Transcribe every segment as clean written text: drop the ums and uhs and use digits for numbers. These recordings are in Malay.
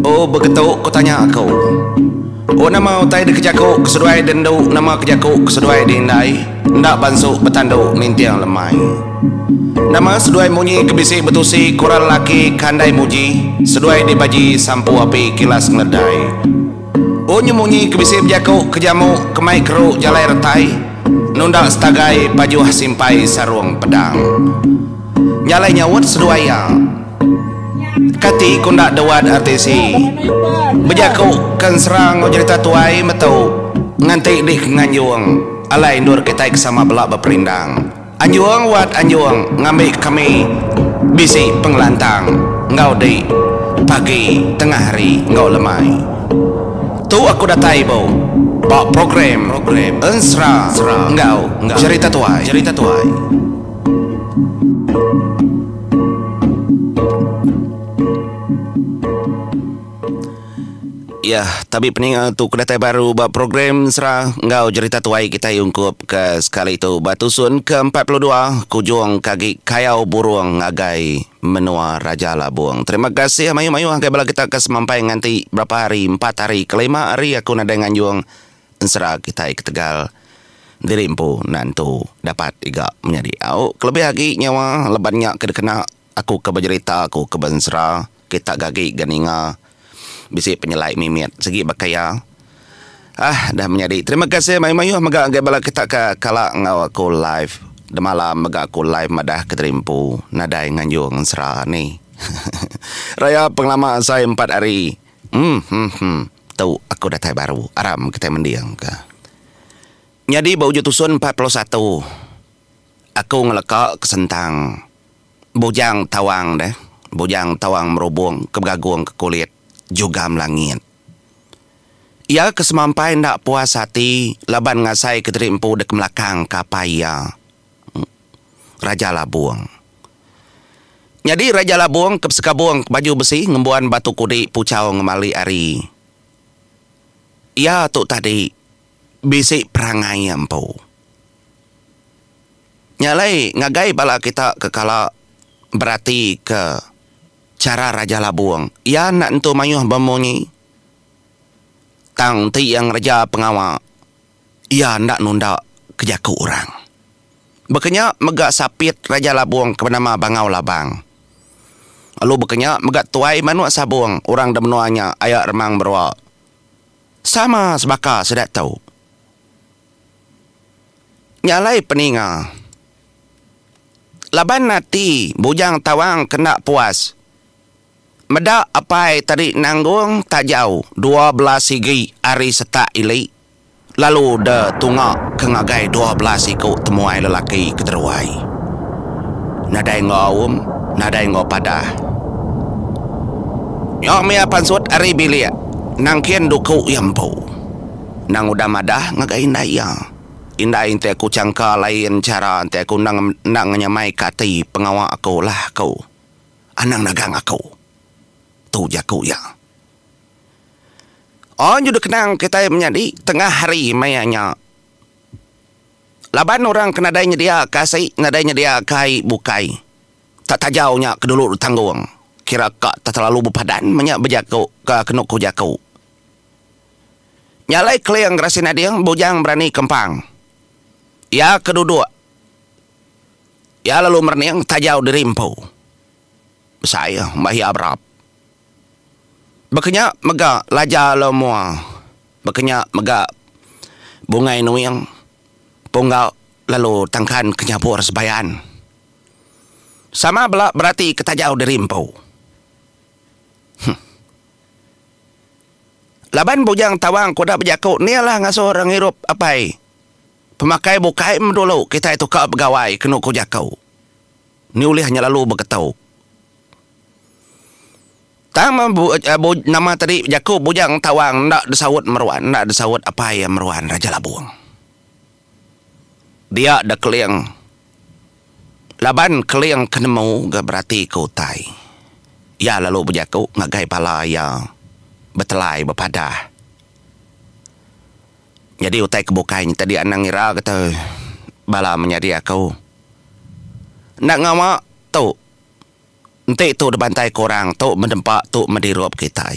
Oh begitu kau tanya aku. Oh nama utai di kejaku keseduai dendu nama kejaku keseduai dindai ndak bansuk betandu nintiang lemai. Nama seduai munyi kebisi betusi koral laki kandai muji seduai dibaji sampu api kilas ngledai. Oh nyemunyi kebisi bejaku kejamu kemai keruk jalai retai nundak setagai baju simpai sarung pedang. Nyalai nyawut seduaya kati kundak dawat artisi bejaku kan serang cerita tuai metau nganti dik nganjuang alai ndur kita sama belak berperindang anjuang wat anjuang ngambil kami bisi pengelantang ngau di pagi tengah hari ngau lemai tu aku datai bau bak program ensra ngau cerita tuai ya, tapi pening tu kedatai baru buat program serah ngau cerita tuai kita yungkup ke sekali itu batusun ke-42 kujung kaki kayau burung ngagai menua Raja Labuang. Terima kasih mayu-mayu angkai bala kita ke semampai nganti berapa hari 4 hari kelima hari aku nada nganjuang serah kita ke Tegal dirimpu nantu dapat iga menjadi au kelebih lagi nyawa lebannya kedekena aku ke bercerita aku ke bensra kita gagi ganinga bisi penyelai mimit segi bakaya dah menjadi terima kasih mayu-mayu maga anggai bala kita ke kala ngau aku live de malam maga aku live madah keterimpu nadai nganjung serah ni raya pengalaman saya 4 hari tahu aku datai baru aram kita mendiang ke jadi bau jutusun 41 aku ngelekak kesentang bujang tawang merubung kebegagung ke kulit juga melangit. Ia kesemampai ndak puas hati laban ngasai keterimpu dek melakang kapaya Raja Labuang. Jadi Raja Labuang ke sekabung baju besi ngembuan batu kudi pucau ngemali ari. Ia tu tadi bisik perangai empu. Nyalai ngagai bala kita kekala berarti ke cara Raja Labuang. Ia nak entu mayuh bemunyi. Tang ti yang Raja pengawal. Ia nak nunda kejaku orang. Bekenya megak sapit Raja Labuang ke nama Bangau Labang. Lalu bekenya megak tuai manuak sabuang. Orang demenuanya ayak remang berwa. Sama sebaka sedak tahu. Nyalai peninga. Laban nanti bujang tawang kena puas. Medak apai tadi nanggung tak jauh 12 sigi hari setak ili. Lalu dah tungak kengagai 12 ikut temuai lelaki keteruai. Nadai ngawum, nadai ngaw padah. Yok mea pansut hari bilik. Nangkian duku yampu. Nang udah madah ngagai indaya. Indai ente aku cangka lain cara ente aku nang nyamai kati pengawal aku lah kau. Anang nagang aku. Tu jaku ya. Oh juda kenang kita menjadi tengah hari mayanya. Laban orang kena dainya dia kasih nadainya dia kai bukai. Tak tajaunya kedulu tanggung. Kira kak tak terlalu berpadan menyak berjaku ke kenuk jaku. Nyalai kliang rasin dia bujang berani kempang. Ya kedua. Ya lalu merniang tajau dirimpu. Saya mahi abrap. Bekenya mega laja lemua. Bekenya mega bungai nuyang. Punggau lalu tangkan kenyapur sebayan. Sama belak berarti ketajau dirimpu. Laban bujang tawang kuda berjaku. Nialah ngasuh orang hirup apai. Pemakai bukai dulu kita itu ke pegawai kena kujakau. Ni ulih hanya lalu berketau. Tama nama tadi jaku bujang tawang ndak disawut meruan, ndak disawut apa yang meruan Raja Labuang. Dia dah keliang. Laban keliang kenemu ga berarti kutai. Ya lalu berjaku ngagai pala ya betelai berpadah. Jadi utai kebukain tadi anang ira kata bala menjadi aku. Nak ngamak tu. Nanti tu dibantai korang, tu mendempak, tu mendirup kita.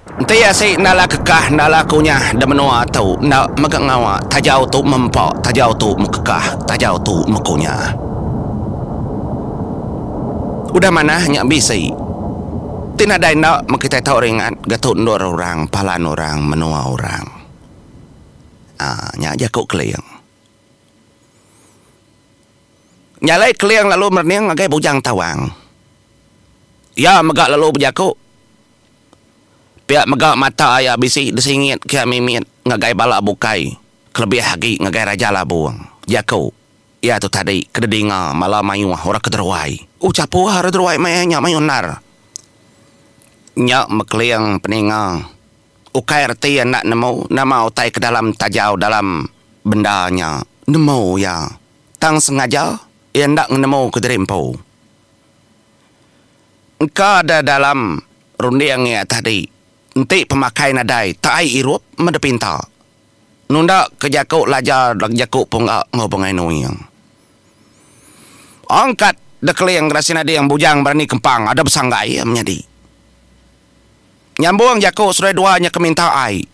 Nanti asyik nala kekah, nala kunyah, dan menua tu, nak megangawa, tajau tu mempak, tajau tu mekekah, tajau tu mekunyah. Udah mana nyak bisi. Tina dai nak makita tahu ringan, gatut nur orang, palan orang, menua orang. Nyak jakuk keliang. Nyalai keliang lalu merniang ngagai bujang tawang. Ya megak lalu berjakuk. Pihak megak mata ayah bisi desingit kia mimit ngagai balak bukai. Kelebih lagi ngagai raja labuang. Jakuk. Ya tu tadi kededinga malah mayu orang kederwai. Ucapu hara derwai mayanya mayunar. Nyak mekeliang peninga. Ukai reti nak nemu nama utai ke dalam tajau dalam bendanya. Nemu ya. Tang sengaja ia nak nemu ke derimpo. Engkau ada dalam rundiang ya tadi. Nanti pemakai nadai tak ai irup mendepinta. Nunda ke jakuk lajar dak jakuk punggak ngobongai nuyang. Angkat dekeliang rasina dia yang bujang berani kempang ada besanggai menjadi. Nyambung jakuk sudah duanya keminta ai.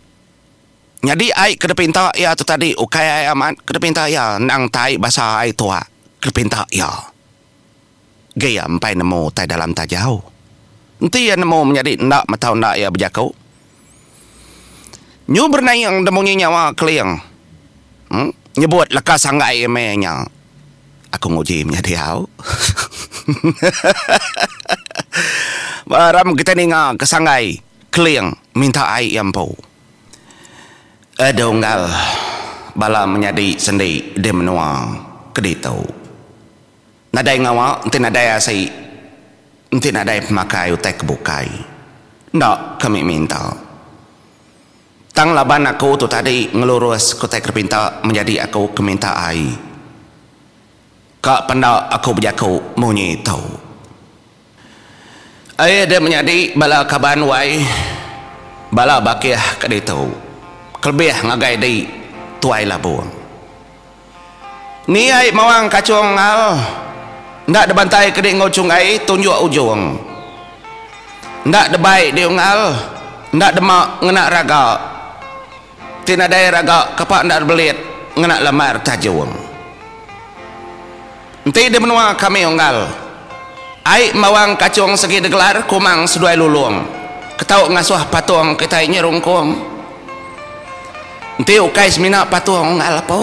Jadi ai kedepinta ya tu tadi ukai ai amat kedepinta ya nang tai bahasa ai tua kedepinta ya. Gaya empai nemu tai dalam tajau. Nanti ya nemu menjadi ndak matau ndak ya berjakuk. Nyu bernayang demungi nyawa keliang. Nyebut lekas sanggai emenya. Aku nguji menjadi hau. Baram kita ninga kesanggai keliang minta ai yampo. Adonggal bala menjadi sendi dia menua keditau. Nadai ngawa nanti nadai asai nanti nadai pemakai utai kebukai. Ndak kami minta. Tang laban aku tu tadi ngelurus kutai kerpinta menjadi aku keminta ai. Kak pendak aku berjaku munyi tahu. Ai dia menjadi bala kaban wai bala bakiah keditau. Kelebih ngagai di tuai labuang. Ni ai mawang kacung ngal. Ndak debantai kedik ngocung ai tunjuk ujung. Ndak debai dia ngal. Ndak demak ngenak raga. Tina dai raga kapak ndak belit ngenak lamar tajung. Nanti dia menua kami ngal. Ai mawang kacung segi degelar kumang seduai lulung. Ketau ngasuh patung kita nyerungkung. Nanti ukai semina patung ngal po.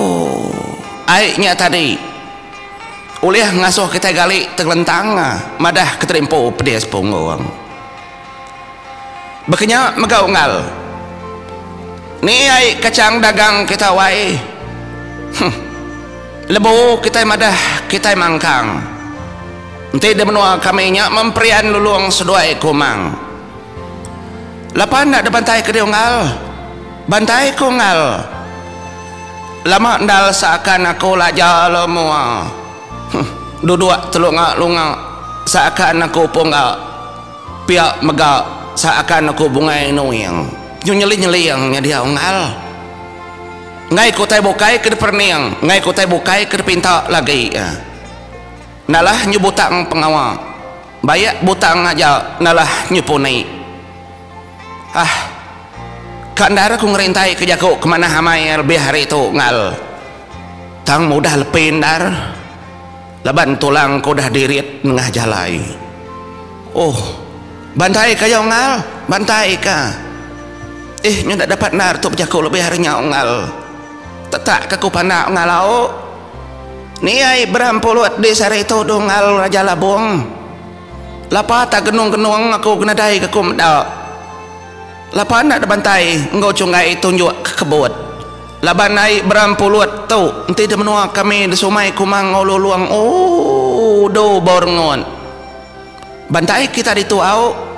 Ai nya tadi. Ulih ngasuh kita gali teglentang madah keterimpo pedes punggung. Bekenya megau ngal. Ni ai kacang dagang kita wai. Lebu kita madah kita mangkang. Nanti dia menua kami nya memperian luluang seduai kumang. Lapan nak debantai ke dia ngal. Bantai ko ngal. Lama ndal seakan aku lajar lemua. Duduk telunga lunga seakan aku punggak. Piak megak seakan aku bungai nuyang. Nyeli-nyeli dia ngal. Ngai ko tai bukai ke perniang, ngai ko tai bukai ke pinta lagi. Nalah nyebutang pengawa. Bayak butang aja nalah nyupuni. Kandara ku ngerintai ke jago kemana hamai lebih hari itu ngal. Tang mudah lepin dar. Laban tulang ku dah dirit nengah jalai. Oh, bantai ka yaw ngal, bantai ka. Nyo tak dapat nar tu jago lebih harinya ngal. Tetak ke ku panak ngalau. Ni ai berampulut di sari itu do ngal raja labung. Lapa tak genung-genung aku kena dai ke ku medak. Lapan nak bantai engkau cungai tunjuk ke kebut. Laban naik berampulut tu nanti dia menua kami di sumai kumang ngoluluang. Oh do borngon. Bantai kita dituau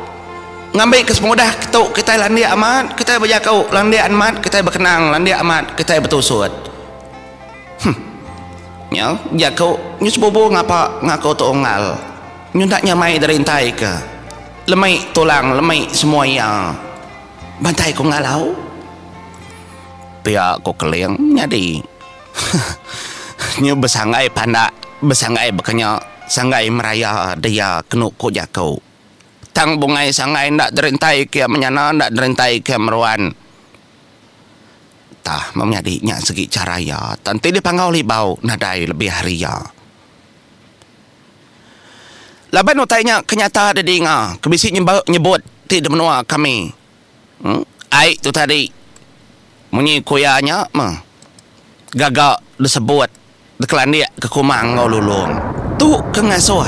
ngambil kesemudah kita landi amat, kita berjakau landi amat, kita berkenang landi amat, kita bertusut. Nya jakau nyu sebubu ngapa ngaku tu ngal. Nyu tak nyamai dari intai ke. Lemai tulang, lemai semua yang bantai ko ngalau. Pihak ko keliang nyadi. Nyu besangai pandak, besangai bekenya Sangai meraya dia kenuk ko jakau. Tang bungai sangai ndak derintai kia menyana ndak derintai kia meruan. Tah memnyadinya segi caraya. Tanti dipangau libau nadai lebih haria. Laban utainya kenyata ada dengar. Kebisi nyebut tidak menua kami. Ai tu tadi. Munyi kuyanya mah. Gagak disebut. Dekelan dia ke kumang ngau lulung. Tu kengasuh.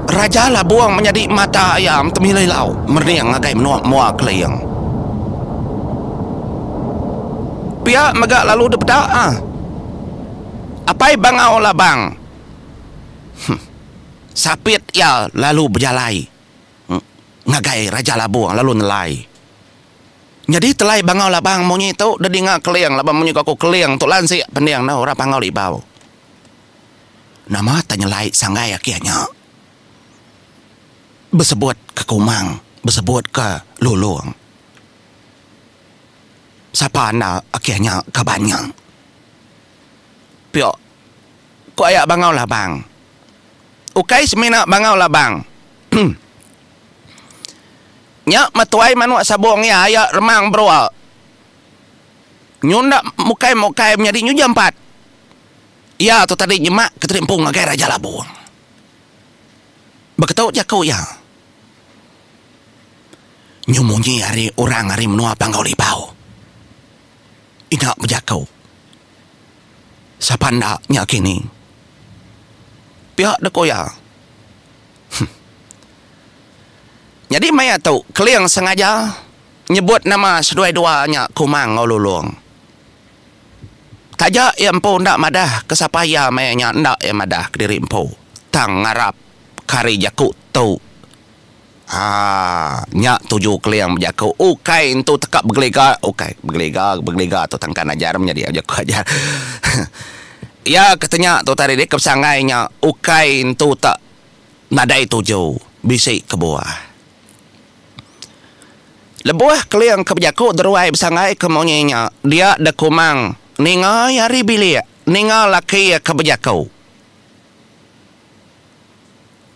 Raja lah buang menjadi mata ayam temilai lau. Meriang agai menuak muak kelayang. Pihak megak lalu depedak Apai bangau lah bang. Sapit ya lalu berjalai. Ngagai raja lah buang lalu nelai. Jadi telai bangau lah bang monyi tu dah dengar kelayang lah bang monyi aku kelayang tu lansi pendiang na orang pangau libau. Nama tanya lai sangai akhirnya. Bersebut ke kumang, bersebut ke lulung. Siapa anda akhirnya ke banyang. Piok, ku ayak bangau lah bang. Ukai semina bangau lah bang. Nyak matuai manuak sabong ya ayak remang bro. Nyundak mukai menjadi nyu jam 4. Ya tu tadi nyemak keterimpung agai raja labuang. Berketaut jakau ya. Nyumunyi hari orang hari menua panggau libau. Inak berjakau. Siapa ndak nyak kini? Pihak dekoya. Jadi maya tahu keliang sengaja nyebut nama sedua-duanya kumang ngolulung. Taja yang po ndak madah kesapaya mayanya ndak yang madah ke diri empo. Tang ngarap kari jakut tau. Nyak tuju keliang berjakau. Ukai itu tekak bergelega. Ukai bergelega tu tangkan ajar menjadi jakau ajar. Ya katanya tu tadi dia kesangainya. Ukai itu tak nadai tuju. Bisik ke bawah. Lebuah keliang ke berjakau deruai bersangai ke monyenya. Dia dah kumang. Ninga yari bilik. Ninga laki ke berjakau.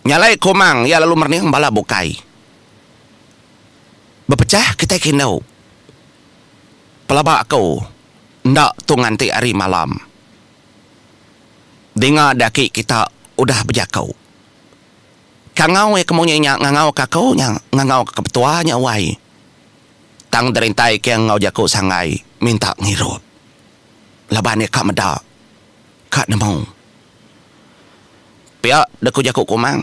Nyalai kumang, ya lalu merning bala bukai. Berpecah kita kinau. Pelabak kau, ndak tu nganti hari malam. Dengar daki kita udah berjakau. Kangau kemunyanya ngangau kakau nya, ngangau kepetuanya wai. Tang derintai ke ngau jakau sangai, minta ngirup. Labane kak meda, kak nemau. Pihak deku jakuk kumang.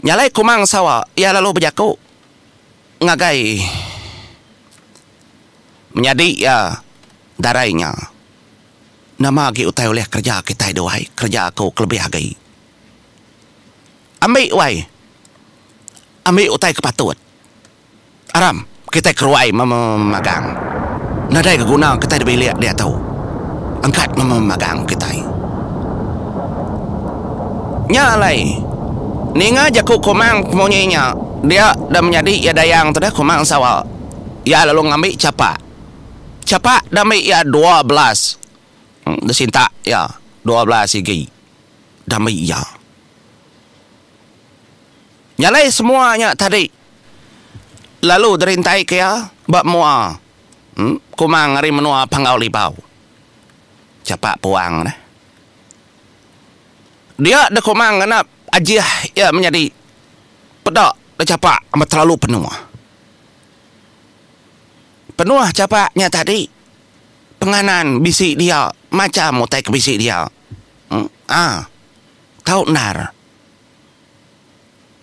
Nyalai kumang sawa. Ya lalu berjakuk. Ngagai. Menjadi ya darainya. Nama agi utai oleh kerja kita doai. Kerja aku kelebih agai. Ambil wai. Ambil utai kepatut. Aram. Kita keruai memagang. Nadai keguna kita dibilik dia tahu. Angkat memagang kita. Nyalai ninga jakuk kumang kemunyanya. Dia dah menjadi ya dayang tu dah kumang sawa. Ya lalu ngambil capak dah ambil ya 12. Dah sinta ya 12 segi dah ambil ya. Nyalai semuanya tadi. Lalu derintai ke ya bak mua. Kumang hari menua panggau libau. Capak puang dah. Dia dah kumang kena ajiah ya menjadi pedak dah capak amat terlalu penuh. Penuh capaknya tadi. Penganan bisik dia macam mutai ke bisik dia. Tahu nar.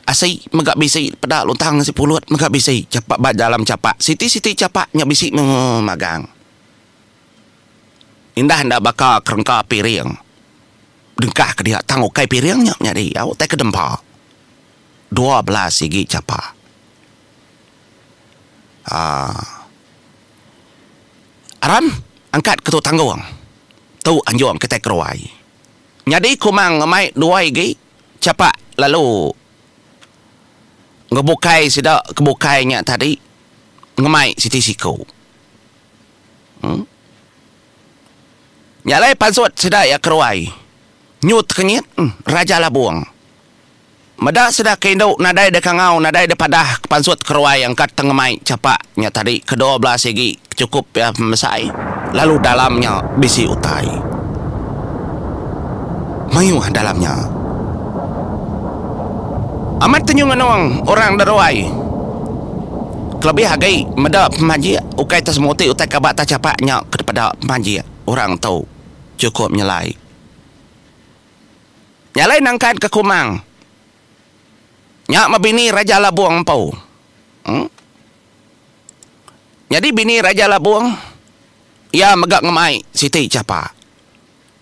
Asai megak bisik pedak luntang si pulut megak bisik capak bak dalam capak. Siti-siti capaknya bisik magang. Indah ndak bakal kerengka piring. Dengkah ke dia tangguh kai piringnya nyari awak tak kedempa 12 segi capa. Aram angkat ke tu tanggung tu anjong kita keruai nyadi kumang ngamai 2 gi capa lalu ngebukai sida kebukainya tadi ngemai siti siko. Nyalai pansut sida ya keruai. Nyut kenyit Raja Labuang. Mada sedang kendok nadai de kangau nadai de padah pansut keruai angkat tengemai capaknya tadi ke-12 segi cukup ya mesai. Lalu dalamnya bisi utai. Mayuh dalamnya. Amat tenyungan orang deruai. Kelebih hagai mada pemaji ukai tasmuti utai kabata capaknya kepada pemaji. Orang tahu cukup nyelai. Nyalai nangkat ke kumang. Nyak mabini Raja Labuang pau. Jadi bini Raja Labuang ya megak ngemai Siti Capa.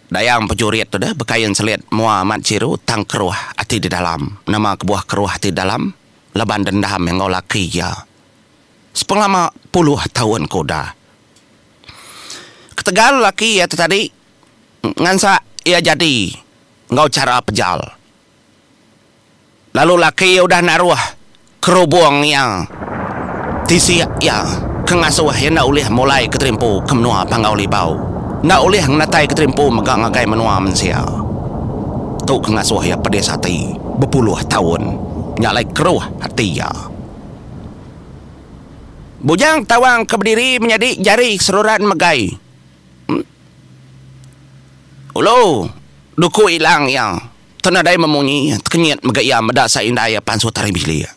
Dayang pejurit tu dah bekayan selit Muhammad Ciru tang keruah hati di dalam. Nama kebuah keruah hati dalam leban dendam yang kau laki ya. Sepelama puluh tahun koda. Ketegal laki ya tadi ngansa ia jadi ngau cara pejal. Lalu laki udah naruh kerubung yang tisi ya kengasuh yang nak ulih mulai keterimpu kemenua pangau libau. Nak ulih natai keterimpu megang ngagai menua mensia. Tu kengasuh ya pedes hati berpuluh tahun nyalai keruh hati ya. Bujang tawang keberdiri menjadi jari seruran megai. Ulo duku hilang yang tenadai memunyi kenyit megaya medasa indaya pansut hari bilia.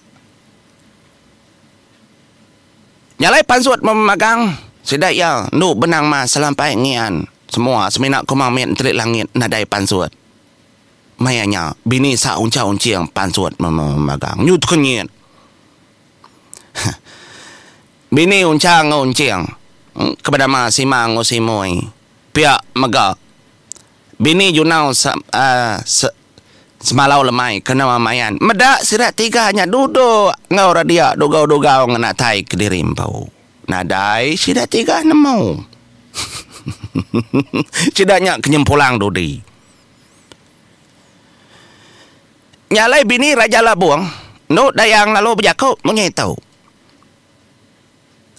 Nyalai pansut memagang sedaya nu benang mas selampai ngian semua seminak kumamit telik langit nadai pansut. Mayanya bini sa unca-unci yang pansut memagang nyut kenyit. Bini unca ngunciang kepada mas simang usimoi pihak mega. Bini junau semalau lemai kena mamayan. Medak sirat tiga hanya duduk ngau radia dugau-dugau ngenatai kedirimpau. Nadai sirat tiga nemau. Cidaknya kenyempulang dudi. Nyalai bini Raja Labuang. No dayang lalu berjakau munyai tahu.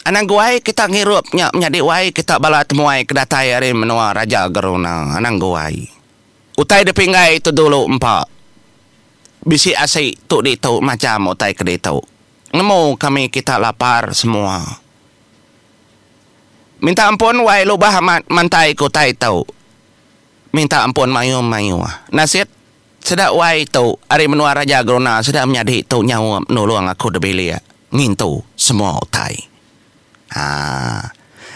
Anang guai kita ngirupnya menjadi wai kita bala temuai kedatai hari menua Raja Garuna. Anang guai. Utai de pinggai itu dulu empat. Bisi asik tu di tahu macam utai ke di tahu. Nemu kami kita lapar semua. Minta ampun wai lubah mantai ku tai tahu. Minta ampun mayu-mayu. Nasit sedak wai tahu hari menua Raja Garuna sedak menjadi tahu nyawa nuluang aku de belia. Ngintu semua utai.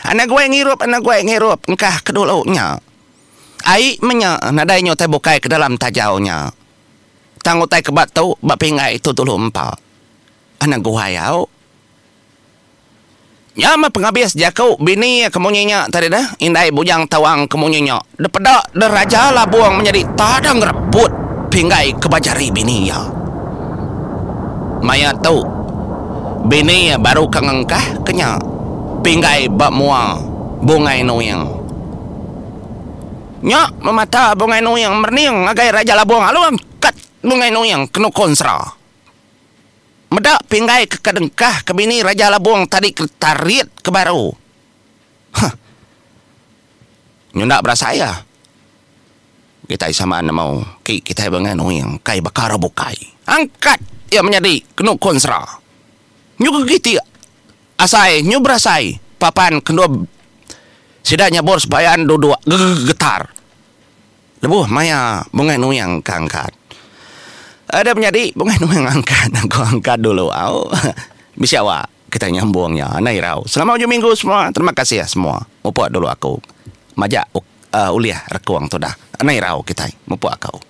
Anak gue ngirup engkah kedulunya. Ai menya nadainya tai bukai ke dalam tajaunya. Tangu tai kebat tau bapingai itu dulu empal. Anak gue yau. Nyama penghabis jakau bini kemunyinya tadi dah indai bujang tawang kemunyinya. Depedak de Raja Labuang menjadi tadang rebut pinggai kebajari bini ya. Maya tau bini baru kengengkah kenya. Pinggai bak mua bungai noyang. Nyak memata bungai noyang merniang agai Raja Labuang alu angkat bungai noyang kena konsra. Medak pinggai ke kedengkah ke bini Raja Labuang tadi ketarit ke baru. Nyundak berasa ya. Kita sama mau kita bungai noyang kai bakar bukai. Angkat ya menjadi kena konsra. Nyuga gitu asai nyubrasai papan kedua sidaknya bor sebayan dua getar lebuh maya bunga nuyang kangkat ada menjadi bunga nuyang angkat aku angkat dulu au bisa wa kita nyambungnya nairau selama ujung minggu semua terima kasih ya semua mupuak dulu aku majak uliah rekuang tu dah nairau kita mupuak kau